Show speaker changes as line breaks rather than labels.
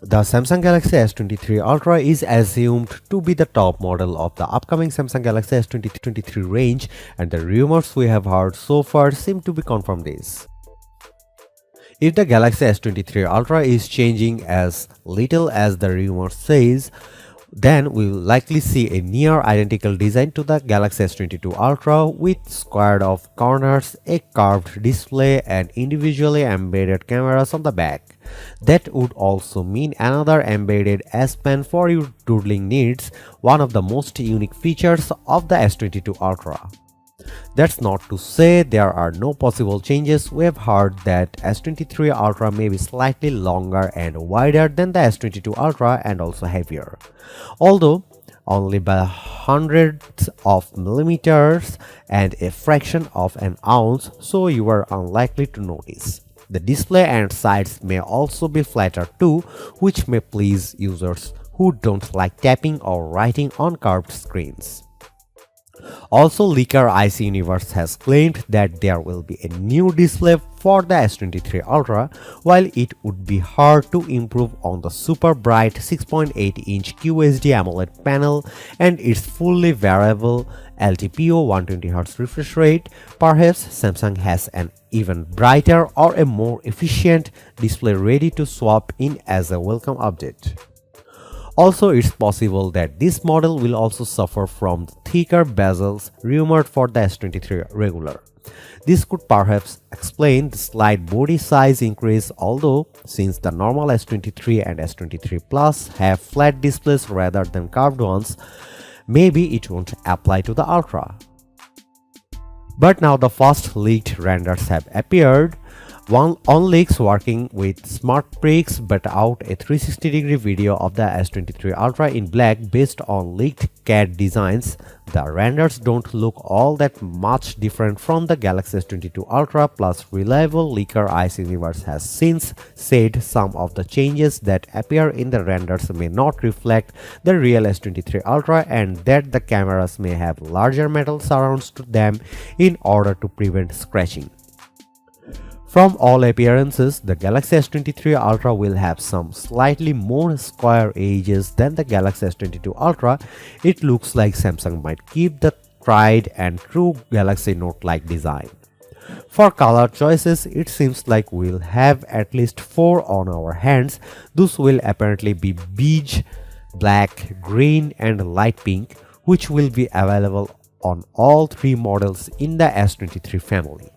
The Samsung Galaxy S23 Ultra is assumed to be the top model of the upcoming Samsung Galaxy S23 range, and the rumors we have heard so far seem to be confirm this. If the Galaxy S23 Ultra is changing as little as the rumor says, then we will likely see a near identical design to the Galaxy S22 Ultra with squared off corners, a curved display and individually embedded cameras on the back. That would also mean another embedded S Pen for your doodling needs, one of the most unique features of the S22 Ultra. That's not to say there are no possible changes. We have heard that S23 Ultra may be slightly longer and wider than the S22 Ultra and also heavier, although only by hundreds of millimeters and a fraction of an ounce, so you are unlikely to notice. The display and sides may also be flatter too, which may please users who don't like tapping or writing on curved screens. Also, leaker IC Universe has claimed that there will be a new display for the S23 Ultra, while it would be hard to improve on the super bright 6.8-inch QHD AMOLED panel and its fully variable LTPO 120Hz refresh rate. Perhaps Samsung has an even brighter or a more efficient display ready to swap in as a welcome update. Also, it's possible that this model will also suffer from thicker bezels rumored for the S23 regular. This could perhaps explain the slight body size increase, although since the normal S23 and S23 Plus have flat displays rather than curved ones, maybe it won't apply to the Ultra. But now the first leaked renders have appeared. On leaks working with smart pricks but out a 360-degree video of the S23 Ultra in black based on leaked CAD designs. The renders don't look all that much different from the Galaxy S22 Ultra, plus reliable leaker IC Universe has since said some of the changes that appear in the renders may not reflect the real S23 Ultra and that the cameras may have larger metal surrounds to them in order to prevent scratching. From all appearances, the Galaxy S23 Ultra will have some slightly more square edges than the Galaxy S22 Ultra. It looks like Samsung might keep the tried and true Galaxy Note-like design. For color choices, it seems like we'll have at least 4 on our hands. Those will apparently be beige, black, green and light pink, which will be available on all 3 models in the S23 family.